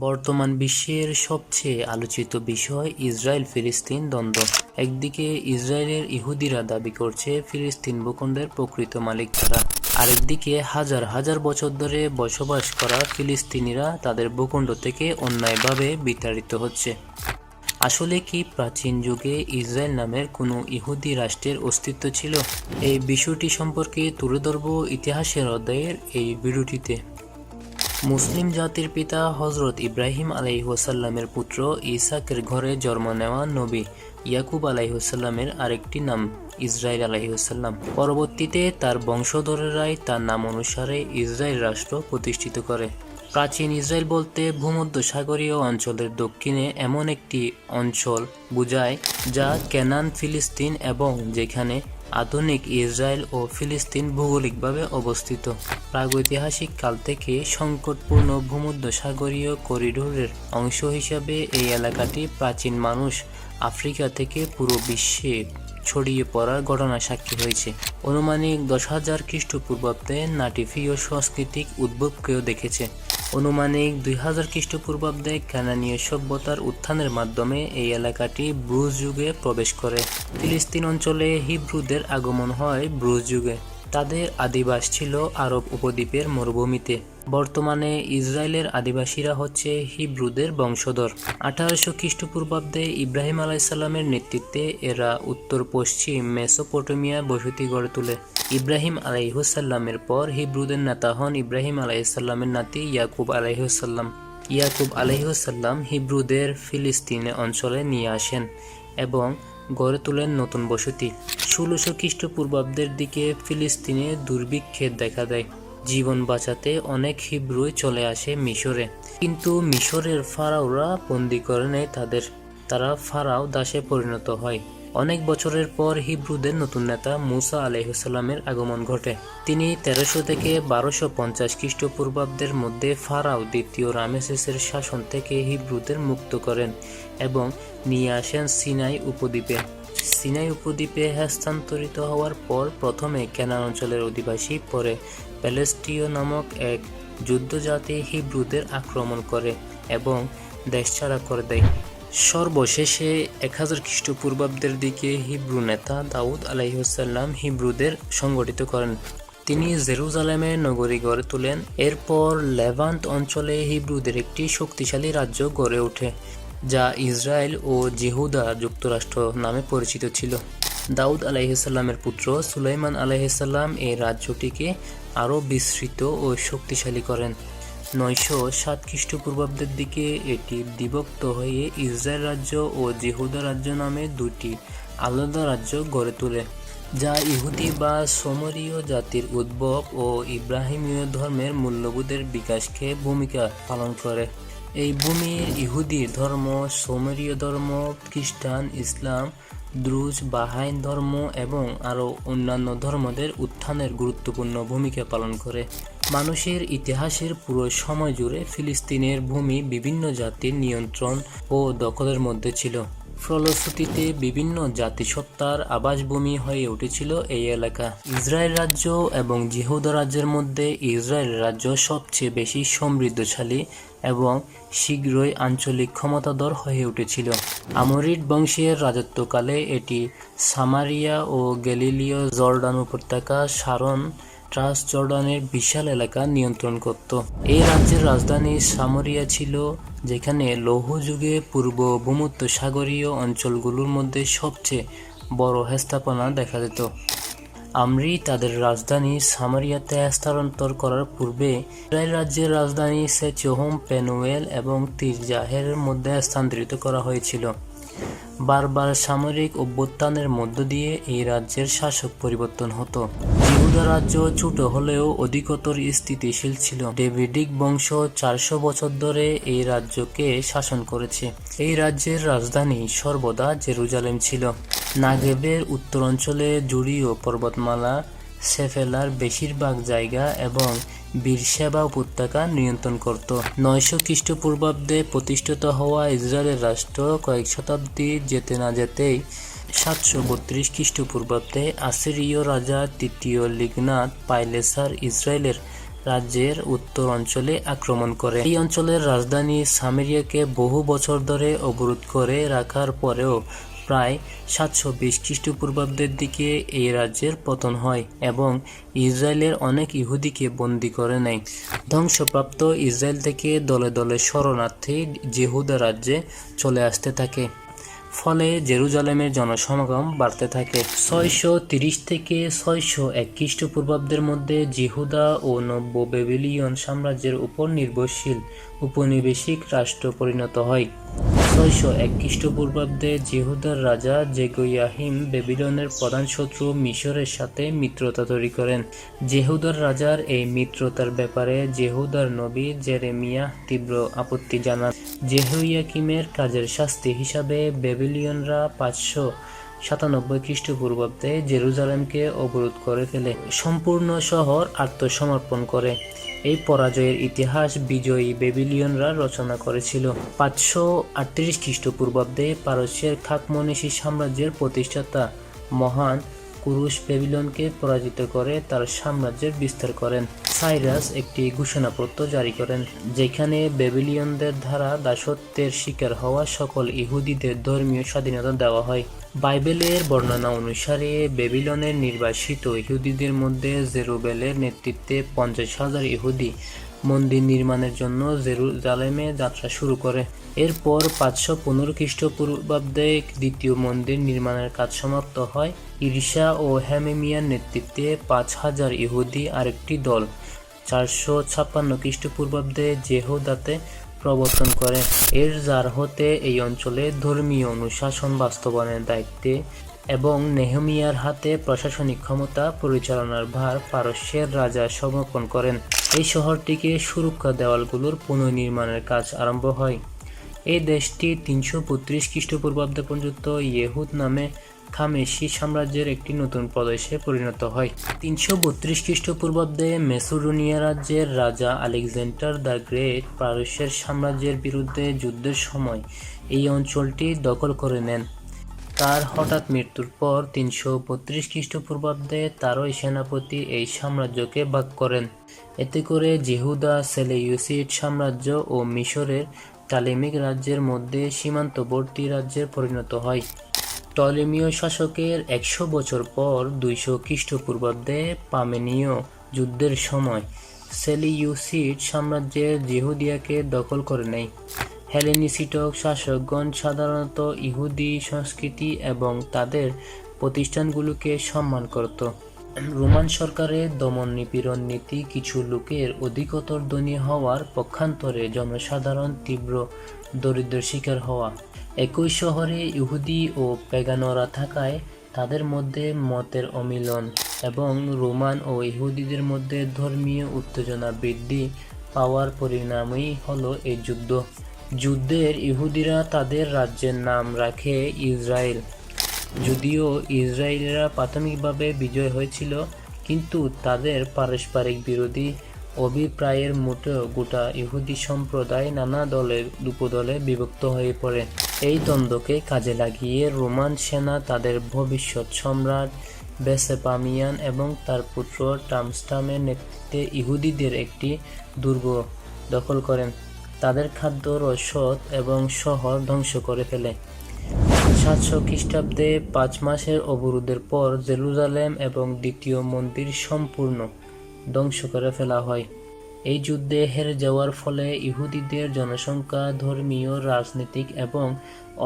বর্তমান বিশ্বের সবচেয়ে আলোচিত বিষয় ইসরায়েল ফিলিস্তিন দ্বন্দ্ব। একদিকে ইসরায়েলের ইহুদিরা দাবি করছে ফিলিস্তিন ভূখণ্ডের প্রকৃত মালিক তারা, আরেকদিকে হাজার হাজার বছর ধরে বসবাস করা ফিলিস্তিনিরা তাদের ভূখণ্ড থেকে অন্যায়ভাবে বিতাড়িত হচ্ছে। আসলে কি প্রাচীন যুগে ইসরায়েল নামের কোনো ইহুদি রাষ্ট্রের অস্তিত্ব ছিল? এই বিষয়টি সম্পর্কে তুলে ধরব ইতিহাসের অধ্যায়ের এই ভিডিওটিতে। মুসলিম জাতির পিতা হজরত ইব্রাহিম আলাইহিসসালামের পুত্র ইসাকের ঘরে জন্ম নেওয়া নবী ইয়াকুব আলাইহিসসালামের আরেকটি নাম ইসরায়েল আলাইহিসসালাম। পরবর্তীতে তার বংশধরেরাই তার নাম অনুসারে ইসরায়েল রাষ্ট্র প্রতিষ্ঠিত করে। প্রাচীন ইসরায়েল বলতে ভূমধ্যসাগরীয় অঞ্চলের দক্ষিণে এমন একটি অঞ্চল বোঝায় যা কেনান, ফিলিস্তিন এবং যেখানে আধুনিক ইসরায়েল ও ফিলিস্তিন ভৌগোলিকভাবে অবস্থিত। প্রাগৈতিহাসিক কাল থেকে সংকটপূর্ণ ভূমধ্যসাগরীয় করিডোরের অংশ হিসাবে এই এলাকাটি প্রাচীন মানুষ আফ্রিকা থেকে পুরো বিশ্বে ছড়িয়ে পড়ার ঘটনা সাক্ষী হয়েছে। আনুমানিক 10,000 খ্রিস্টপূর্বাব্দে নাটিফীয় সাংস্কৃতিক উদ্ভবকেও দেখেছে। আনুমানিক 2000 খ্রিস্টপূর্বাব্দে কানানীয় সভ্যতার উত্থানের মাধ্যমে এই এলাকাটি ব্রোঞ্জ যুগে প্রবেশ করে। ফিলিস্তিন অঞ্চলে হিব্রুদের আগমন হয় ব্রোঞ্জ যুগে। তাদের আদিবাস ছিল আরব উপদ্বীপের মরুভূমিতে। বর্তমানে ইসরায়েলের আদিবাসীরা হচ্ছে হিব্রুদের বংশধর। 1800 খ্রিস্টপূর্বাব্দে ইব্রাহিম আলাইসাল্লামের নেতৃত্বে এরা উত্তর পশ্চিম মেসোপটেমিয়া বসতি গড়ে তোলে। ইব্রাহিম আলাইহিসসালামের পর হিব্রুদের নেতা হন ইব্রাহিম আলাইহিসসালামের নাতি ইয়াকুব আলাইহিসসালাম। ইয়াকুব আলাইহিসসালাম হিব্রুদের ফিলিস্তিন অঞ্চলে নিয়ে আসেন এবং গড়ে তোলেন নতুন বসতি। 1600 খ্রিস্টপূর্বাব্দের দিকে ফিলিস্তিনে দুর্ভিক্ষের দেখা দেয়। জীবন বাঁচাতে অনেক হিব্রুই চলে আসে মিশরে, কিন্তু মিশরের ফারাওরা বন্দী করে নেয় তাদের। তারা ফারাও দাসে পরিণত হয়। অনেক বছরের পর হিব্রুদের নতুন নেতা মুসা আলাইহিসসালামের আগমন ঘটে। তিনি 1300 থেকে 1250 খ্রিস্টপূর্বাব্দের মধ্যে ফারাও দ্বিতীয় রামেসেসের শাসন থেকে হিব্রুদের মুক্ত করেন এবং নিয়ে আসেন সিনাই উপদ্বীপে। সিনাই উপদ্বীপে স্থানান্তরিত হওয়ার পর প্রথমে কেনান অঞ্চলের অধিবাসী, পরে প্যালেস্টীয় নামক এক যুদ্ধজাতি হিব্রুদের আক্রমণ করে এবং দেশছাড়া করে দেয়। সর্বশেষে 1000 খ্রিস্টপূর্বাব্দের দিকে হিব্রু নেতা দাউদ আলাইহিসসালাম হিব্রুদের সংগঠিত করেন। তিনি জেরুজালেমে নগরী গড়ে তোলেন। এরপর লেভান্ট অঞ্চলে হিব্রুদের একটি শক্তিশালী রাজ্য গড়ে ওঠে, যা ইসরায়েল ও জিহুদা যুক্তরাষ্ট্র নামে পরিচিত ছিল। দাউদ আলাইহিসসালামের পুত্র সুলাইমান আলাইহিসসালাম এই রাজ্যটিকে আরও বিস্তৃত ও শক্তিশালী করেন। 907 খ্রিস্টপূর্বাব্দের দিকে এটি বিভক্ত হয়ে ইসরায়েল রাজ্য ও জিহুদা রাজ্য নামে দুটি আলাদা রাজ্য গড়ে তোলে, যা ইহুদি বা সোমরীয় জাতির উদ্ভব ও ইব্রাহিমীয় ধর্মের মূল্যবোধের বিকাশকে ভূমিকা পালন করে। এই ভূমির ইহুদি ধর্ম, সোমরীয় ধর্ম, খ্রিস্টান, ইসলাম, দ্রুজ, বাহাইন ধর্ম এবং আরও অন্যান্য ধর্মদের উত্থানের গুরুত্বপূর্ণ ভূমিকা পালন করে। মানুষের ইতিহাসের পুরো সময় জুড়ে ফিলিস্তিনের ভূমি বিভিন্ন জাতির নিয়ন্ত্রণ ও দখলের মধ্যে ছিল। ফলশ্রুতিতে বিভিন্ন জাতিসত্তার আবাসভূমি হয়ে উঠেছিল এই এলাকা। ইসরায়েল রাজ্য এবং জিহুদা রাজ্যের মধ্যে ইসরায়েল রাজ্য সবচেয়ে বেশি সমৃদ্ধশালী এবং শীঘ্রই আঞ্চলিক ক্ষমতাধর হয়ে উঠেছিল। আমোরিড বংশের রাজত্বকালে এটি সামারিয়া ও গ্যালিলীয় জর্ডান উপত্যকা, শারন, ট্রান্স জর্ডানের বিশাল এলাকা নিয়ন্ত্রণ করত। এই রাজ্যের রাজধানী সামরিয়া ছিল, যেখানে লৌহ যুগে পূর্ব ভূমধ্যসাগরীয় অঞ্চলগুলোর মধ্যে সবচেয়ে বড় স্থাপনা দেখা যেত। আমরি তাদের রাজধানী সামারিয়াতে স্থানান্তর করার পূর্বে ইসরায়েল রাজ্যের রাজধানী সেচোহম, পেনুয়েল এবং তিরজাহের মধ্যে স্থানান্তরিত করা হয়েছিল। বারবার সামরিক অভ্যুত্থানের মধ্য দিয়ে এই রাজ্যের শাসক পরিবর্তন হতো। জিহুদা রাজ্য ছোট হলেও অধিকতর স্থিতিশীল ছিল। ডেভিডিক বংশ 400 বছর ধরে এই রাজ্যকে শাসন করেছে। এই রাজ্যের রাজধানী সর্বদা জেরুজালেম ছিল। নাগেবের উত্তরাঞ্চলে জুড়ীয় পর্বতমালা, সেফেলার বেশিরভাগ জায়গা এবং বীরশেবা উপত্যকা নিয়ন্ত্রণ করত। 900 খ্রিস্টপূর্বাব্দে প্রতিষ্ঠিত হওয়া ইসরায়েলের রাষ্ট্র কয়েক শতাব্দী যেতে না যেতেই 732 খ্রিস্টপূর্বাব্দে আসিরীয় রাজা তৃতীয় লিগনাত পাইলেসার ইসরায়েলের রাজ্যের উত্তর অঞ্চলে আক্রমণ করে। এই অঞ্চলের রাজধানী সামেরিয়াকে বহু বছর ধরে অবরোধ করে রাখার পরেও প্রায় 720 খ্রিস্টপূর্বাব্দের দিকে এই রাজ্যের পতন হয় এবং ইসরায়েলের অনেক ইহুদিকে বন্দী করে নেয়। ধ্বংসপ্রাপ্ত ইসরায়েল থেকে দলে দলে শরণার্থী যেহুদা রাজ্যে চলে আসতে থাকে, ফলে জেরুজালেমের জনসমাগম বাড়তে থাকে। 630 থেকে 601 খ্রিস্টপূর্বাব্দের মধ্যে জিহুদা ও নব্য বেবিলিয়ন সাম্রাজ্যের উপর নির্ভরশীল উপনিবেশিক রাষ্ট্র পরিণত হয়। 601 খ্রিস্টপূর্বাব্দে জিহুদার রাজা জেগোয়াহিম বেবিলনের প্রধান শত্রু মিশরের সাথে মিত্রতা তৈরি করেন। জেহুদার রাজার এই মিত্রতার ব্যাপারে জেহুদার নবী জেরেমিয়া তীব্র আপত্তি জানান। জেহোয়াকিমের কাজের শাস্তি হিসাবে বেবিলিয়নরা 597 খ্রিস্টপূর্বাব্দে জেরুজালেমকে অবরোধ করে ফেলে সম্পূর্ণ শহর আত্মসমর্পণ করে। এই পরাজয়ের ইতিহাস বিজয়ী বেবিলিয়নরা রচনা করেছিল। 538 খ্রিস্টপূর্বাব্দে পারস্যের খাকমনীষী সাম্রাজ্যের প্রতিষ্ঠাতা মহান কুরুশ বেবিলনকে পরাজিত করে তার সাম্রাজ্যের বিস্তার করেন। সাইরাস একটি ঘোষণাপত্র জারি করেন যেখানে বেবিলিয়নদের দ্বারা দাসত্বের শিকার হওয়া সকল ইহুদিদের ধর্মীয় স্বাধীনতা দেওয়া হয়। বাইবেলের বর্ণনা অনুসারে বেবিলনের নির্বাসিত ইহুদিদের মধ্যে জেরুব্যাবেলের নেতৃত্বে 50,000 ইহুদি মন্দির নির্মাণের জন্য জেরুজালেমে যাত্রা শুরু করে। এরপর 515 খ্রিস্টপূর্বাব্দে দ্বিতীয় মন্দির নির্মাণের কাজ সমাপ্ত হয়। ইরিশা ও হেমেমিয়ার নেতৃত্বে 5,000 ইহুদি আরেকটি দল 456 খ্রিস্টপূর্বাব্দে জেহুদাতে প্রবর্তন করে। এর জার হতে এই অঞ্চলে ধর্মীয় অনুশাসন বাস্তবায়নের দায়িত্বে এবং নেহেমিয়ার হাতে প্রশাসনিক ক্ষমতা পরিচালনার ভার পারস্যের রাজা সমর্পণ করেন। এই শহরটিকে সুরক্ষা দেওয়ালগুলোর পুনর্নির্মাণের কাজ আরম্ভ হয়। এই দেশটি 332 খ্রিস্টপূর্বাব্দ পর্যন্ত ইয়েহুদ নামে খামেশি সাম্রাজ্যের একটি নতুন প্রদেশে পরিণত হয়। 332 খ্রিস্টপূর্বাব্দে মেসোডোনিয়া রাজ্যের রাজা আলেকজান্ডার দ্য গ্রেট পারস্যের সাম্রাজ্যের বিরুদ্ধে যুদ্ধের সময় এই অঞ্চলটি দখল করে নেন। তার হঠাৎ মৃত্যুর পর 332 খ্রিস্টপূর্বাব্দে তারই সেনাপতি এই সাম্রাজ্যকে ভাগ করেন। এতে করে জিহুদা সেলেউসিড সাম্রাজ্য ও মিশরের টালেমিক রাজ্যের মধ্যে সীমান্তবর্তী রাজ্যে পরিণত হয়। টলেমীয় শাসকের 100 বছর পর 200 খ্রিস্টপূর্বাব্দে পামেনীয় যুদ্ধের সময় সেলিউসিড সাম্রাজ্যের জিহুদিয়াকে দখল করে নেয়। হেলেনিস্টিক শাসকগণ সাধারণত ইহুদি সংস্কৃতি এবং তাদের প্রতিষ্ঠানগুলোকে সম্মান করত। রোমান সরকারের দমন নিপীড়ন নীতি কিছু লোকের অধিকতর ধনী হওয়ার পক্ষান্তরে জনসাধারণ তীব্র দরিদ্রের শিকার হওয়া, একই শহরে ইহুদি ও পেগানরা থাকায় তাদের মধ্যে মতের অমিলন এবং রোমান ও ইহুদিদের মধ্যে ধর্মীয় উত্তেজনা বৃদ্ধি পাওয়ার পরিণামই হলো এই যুদ্ধ। যুদ্ধের ইহুদিরা তাদের রাজ্যের নাম রাখে ইসরায়েল। যদিও ইসরায়েলিরা প্রাথমিকভাবে বিজয় হয়েছিল, কিন্তু তাদের পারস্পরিক বিরোধী অভিপ্রায়ের মোটেও গোটা ইহুদি সম্প্রদায় নানা দলে উপদলে বিভক্ত হয়ে পড়ে। এই দ্বন্দ্বকে কাজে লাগিয়ে রোমান সেনা তাদের ভবিষ্যৎ সম্রাট ভেসপাসিয়ান এবং তার পুত্র টামস্টামের নেতৃত্বে ইহুদিদের একটি দুর্গ দখল করেন। তাদের খাদ্য রসদ এবং শহর ধ্বংস করে ফেলে। 700 খ্রিস্টাব্দে 5 মাসের অবরোধের পর জেরুজালেম এবং দ্বিতীয় মন্দির সম্পূর্ণ ধ্বংস করে ফেলা হয়। এই যুদ্ধে হেরে যাওয়ার ফলে ইহুদিদের জনসংখ্যা ধর্মীয়, রাজনৈতিক এবং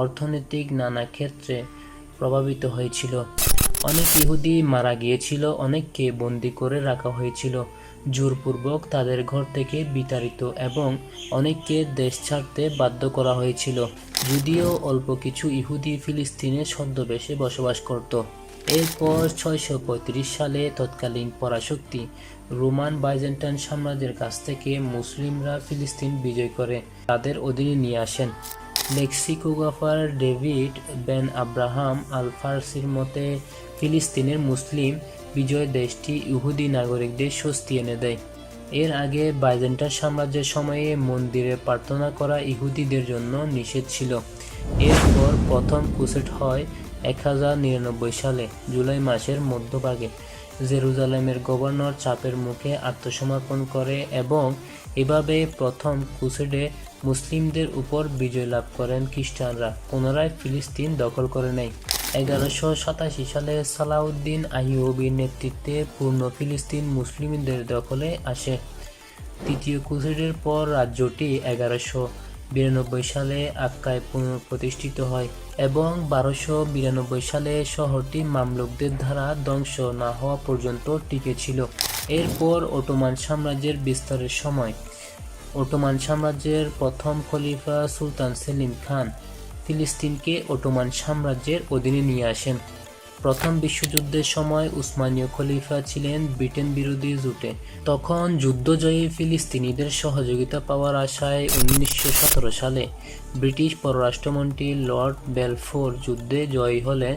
অর্থনৈতিক নানা ক্ষেত্রে প্রভাবিত হয়েছিল। অনেক ইহুদি মারা গিয়েছিল, অনেককে বন্দী করে রাখা হয়েছিল, জোরপূর্বক তাদের ঘর থেকে বিতাড়িত এবং অনেককে দেশ ছাড়তে বাধ্য করা হয়েছিল। যদিও অল্প কিছু ইহুদি ফিলিস্তিনের ছদ্মবেশে বসবাস করত। এরপর 635 সালে তৎকালীন পরাশক্তি রোমান বাইজেন্টাইন সাম্রাজ্যের কাছ থেকে মুসলিমরা ফিলিস্তিন বিজয় করে তাদের অধীনে নিয়ে আসেন। লেক্সিকোগ্রাফার ডেভিড বেন আব্রাহাম আল ফার্সির মতে ফিলিস্তিনের মুসলিম বিজয় দেশটি ইহুদি নাগরিকদের স্বস্তি এনে দেয়। এর আগে বাইজেন্টাইন সাম্রাজ্যের সময়ে মন্দিরে প্রার্থনা করা ইহুদিদের জন্য নিষেধ ছিল। এরপর প্রথম ক্রুসেড হয় 1099 সালে জুলাই মাসের মধ্যভাগে। জেরুজালেমের গভর্নর চাপের মুখে আত্মসমর্পণ করে এবং এভাবে প্রথম ক্রুসেডে মুসলিমদের উপর বিজয় লাভ করেন খ্রিস্টানরা পুনরায় ফিলিস্তিন দখল করে নেয়। 1187 সালে সালাউদ্দিন আইয়ুবীর নেতৃত্বে পূর্ণ ফিলিস্তিন মুসলিমদের দখলে আসে। তৃতীয় ক্রুসেডের পর রাজ্যটি 1192 সালে আক্কায় পুনঃপ্রতিষ্ঠিত হয় এবং 1292 সালে শহরটি মামলুকদের দ্বারা ধ্বংস না হওয়া পর্যন্ত টিকে ছিল। এরপর অটোমান সাম্রাজ্যের বিস্তারের সময় অটোমান সাম্রাজ্যের প্রথম খলিফা সুলতান সেলিম খান ফিলিস্তিনকে অটোমান সাম্রাজ্যের অধীনে নিয়ে আসেন। প্রথম বিশ্বযুদ্ধের সময় উসমানীয় খলিফা ছিলেন ব্রিটেন বিরোধী জোটে। তখন যুদ্ধজয়ী ফিলিস্তিনিদের সহযোগিতা পাওয়ার আশায় 1917 সালে ব্রিটিশ পররাষ্ট্রমন্ত্রী লর্ড বেলফোর যুদ্ধে জয়ী হলে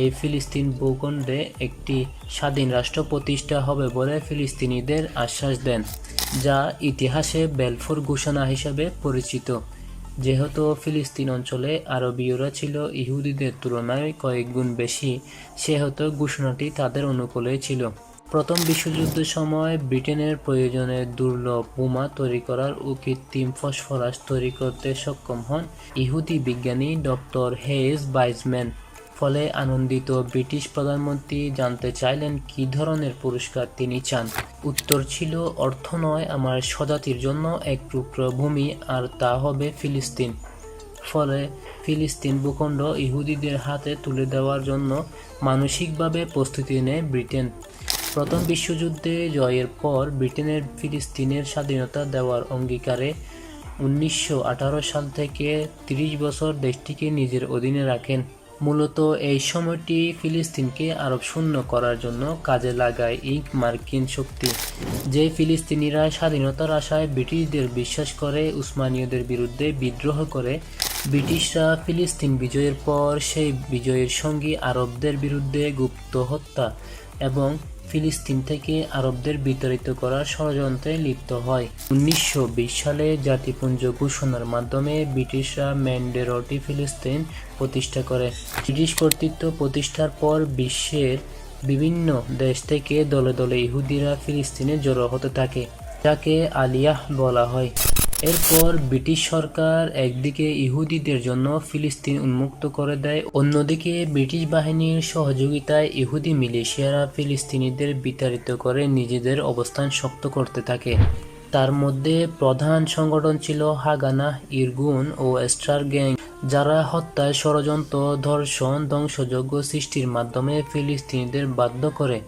এই ফিলিস্তিন ভূখণ্ডে একটি স্বাধীন রাষ্ট্র প্রতিষ্ঠা হবে বলে ফিলিস্তিনিদের আশ্বাস দেন, যা ইতিহাসে বেলফোর ঘোষণা হিসাবে পরিচিত। যেহেতু ফিলিস্তিন অঞ্চলে আরবীয়রা ছিল ইহুদিদের তুলনায় কয়েক গুণ বেশি, সেহেতু ঘোষণাটি তাদের অনুকূলে ছিল। প্রথম বিশ্বযুদ্ধের সময় ব্রিটেনের প্রয়োজনে দুর্লভ বোমা তৈরি করার ও কৃত্রিম ফসফরাস তৈরি করতে সক্ষম হন ইহুদি বিজ্ঞানী ডক্টর হেজ বাইজম্যান। ফলে আনন্দিত ব্রিটিশ প্রধানমন্ত্রী জানতে চাইলেন কী ধরনের পুরস্কার তিনি চান। উত্তর ছিল, অর্থ নয়, আমার স্বজাতির জন্য এক টুকরো ভূমি, আর তা হবে ফিলিস্তিন। ফলে ফিলিস্তিন ভূখণ্ড ইহুদিদের হাতে তুলে দেওয়ার জন্য মানসিকভাবে প্রস্তুতি নেয় ব্রিটেন। প্রথম বিশ্বযুদ্ধে জয়ের পর ব্রিটেনের ফিলিস্তিনের স্বাধীনতা দেওয়ার অঙ্গীকারে 1918 সাল থেকে 30 বছর দেশটিকে নিজের অধীনে রাখেন। মূলত এই সময়টি ফিলিস্তিনকে আরব শূন্য করার জন্য কাজে লাগায় মার্কিন শক্তি। যে ফিলিস্তিনিরা স্বাধীনতার আশায় ব্রিটিশদের বিশ্বাস করে উসমানীয়দের বিরুদ্ধে বিদ্রোহ করে, ব্রিটিশরা ফিলিস্তিন বিজয়ের পর সেই বিজয়ের সঙ্গী আরবদের বিরুদ্ধে গুপ্ত হত্যা এবং ফিলিস্তিন থেকে আরবদের বিতাড়িত করার ষড়যন্ত্রে লিপ্ত হয়। 1920 সালে জাতিপুঞ্জ ঘোষণার মাধ্যমে ব্রিটিশরা ম্যান্ডেরটি ফিলিস্তিন প্রতিষ্ঠা করে। ব্রিটিশ কর্তৃত্ব প্রতিষ্ঠার পর বিশ্বের বিভিন্ন দেশ থেকে দলে দলে ইহুদিরা ফিলিস্তিনে জড়ো হতে থাকে, যাকে আলিয়াহ বলা হয়। এরপর ব্রিটিশ সরকার একদিকে ইহুদিদের জন্য ফিলিস্তিন উন্মুক্ত করে দেয়, অন্যদিকে ব্রিটিশ বাহিনীর সহযোগিতায় ইহুদি মিলিশিয়ারা ফিলিস্তিনিদের বিতাড়িত করে নিজেদের অবস্থান শক্ত করতে থাকে। তার মধ্যে প্রধান সংগঠন ছিল হাগানা, ইরগুন ও স্টার গ্যাং, যারা হত্যায় ষড়যন্ত্র, ধর্ষণ, ধ্বংসযজ্ঞ সৃষ্টির মাধ্যমে ফিলিস্তিনিদের বাধ্য করে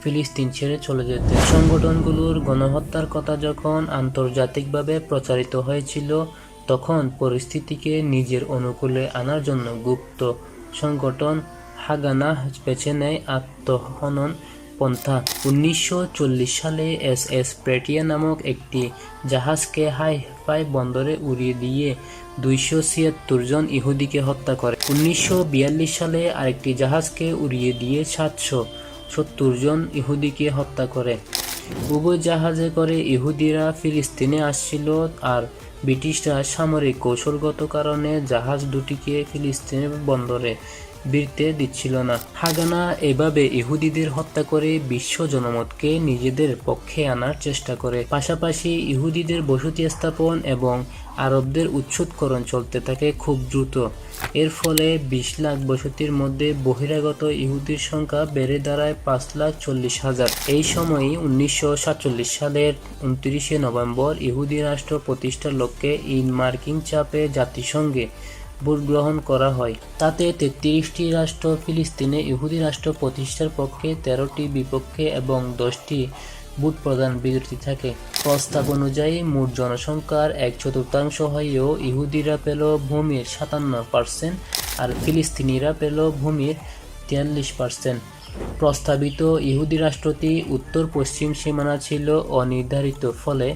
ফিলিস্তিন ছেড়ে চলে যেতে। সংগঠনগুলোর গণহত্যার কথা যখন আন্তর্জাতিকভাবে প্রচারিত হয়েছিল, তখন পরিস্থিতিকে নিজের অনুকূলে আনার জন্য গুপ্ত সংগঠন হাগানা বেছে নেয় আত্মহনন পন্থা। 1940 সালে এস প্রেটিয়া নামক একটি জাহাজকে হাইফাই বন্দরে উড়িয়ে দিয়ে 276 জন ইহুদিকে হত্যা করে। 1942 সালে আরেকটি জাহাজকে উড়িয়ে দিয়ে 770 জন ইহুদিকে হত্যা করে। উভয় জাহাজে করে ইহুদিরা ফিলিস্তিনে আসছিল, আর ব্রিটিশরা সামরিক কৌশলগত কারণে জাহাজ দুটিকে ফিলিস্তিনের বন্দরে ভিড়তে দিচ্ছিল না। হাগানা এভাবে ইহুদিদের হত্যা করে বিশ্ব জনমতকে নিজেদের পক্ষে আনার চেষ্টা করে। পাশাপাশি ইহুদিদের বসতি স্থাপন এবং আরবদের উচ্ছেদকরণ চলতে থাকে খুব দ্রুত। এর ফলে 20 লাখ বসতির মধ্যে বহিরাগত ইহুদির সংখ্যা বেড়ে দাঁড়ায় 5,40,000। এই সময়ই 1947 সালের 29 নভেম্বর ইহুদি রাষ্ট্র প্রতিষ্ঠার লক্ষ্যে মার্কিন চাপে জাতিসংঘে ভোট গ্রহণ করা হয়। তাতে 33টি রাষ্ট্র ফিলিস্তিনে ইহুদি রাষ্ট্র প্রতিষ্ঠার পক্ষে, 13টি বিপক্ষে এবং 10টি ভোট প্রদান বিরতি থাকে। প্রস্তাব অনুযায়ী মোট জনসংখ্যার 1/4 হয়েও ইহুদিরা পেল ভূমির 57% আর ফিলিস্তিনিরা পেল ভূমির 43%। প্রস্তাবিত ইহুদি রাষ্ট্রটি উত্তর পশ্চিম সীমানা ছিল অনির্ধারিত, ফলে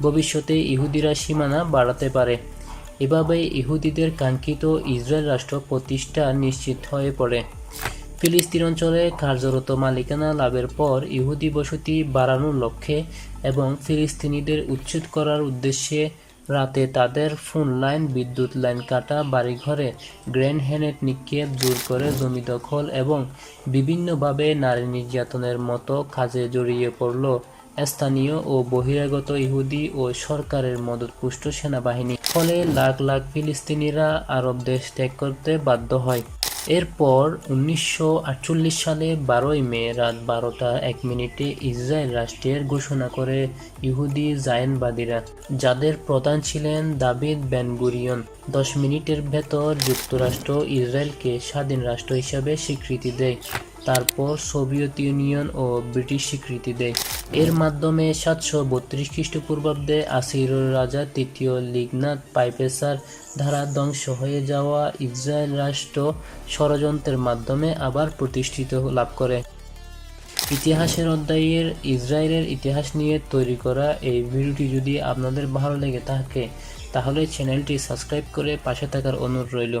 ভবিষ্যতে ইহুদিরা সীমানা বাড়াতে পারে। এভাবে ইহুদিদের কাঙ্ক্ষিত ইসরায়েল রাষ্ট্র প্রতিষ্ঠা নিশ্চিত হয়ে পড়ে। ফিলিস্তিন অঞ্চলে কার্যরত মালিকানা লাভের পর ইহুদি বসতি বাড়ানোর লক্ষ্যে এবং ফিলিস্তিনিদের উচ্ছেদ করার উদ্দেশ্যে রাতে তাদের ফোন লাইন, বিদ্যুৎ লাইন কাটা, বাড়িঘরে গ্রেনেড নিক্ষেপ, জোর করে জমি দখল এবং বিভিন্নভাবে নারী নির্যাতনের মতো কাজে জড়িয়ে পড়ল স্থানীয় ও বহিরাগত ইহুদি ও সরকারের মদতপুষ্ট সেনাবাহিনী। ফলে লাখ লাখ ফিলিস্তিনিরা আরব দেশ ত্যাগ করতে বাধ্য হয়। এরপর 1948 সালে 12 মে রাত 12:01 ইসরায়েল রাষ্ট্রের ঘোষণা করে ইহুদি জায়নবাদীরা, যাদের প্রধান ছিলেন দাভিদ বেন-গুরিয়ন। 10 মিনিটের ভেতর যুক্তরাষ্ট্র ইসরায়েলকে স্বাধীন রাষ্ট্র হিসাবে স্বীকৃতি দেয়। তারপর সোভিয়েত ইউনিয়ন ও ব্রিটিশ স্বীকৃতি দেয়। এর মাধ্যমে 732 খ্রিস্টপূর্বাব্দে আসিরীয় রাজা তৃতীয় লিগনাত পাইপেসার দ্বারা ধ্বংস হয়ে যাওয়া ইসরায়েল রাষ্ট্র ষড়যন্ত্রের মাধ্যমে আবার প্রতিষ্ঠিত লাভ করে। ইতিহাসের অধ্যায়ের ইসরায়েলের ইতিহাস নিয়ে তৈরি করা এই ভিডিওটি যদি আপনাদের ভালো লেগে থাকে তাহলে চ্যানেলটি সাবস্ক্রাইব করে পাশে থাকার অনুরোধ রইল।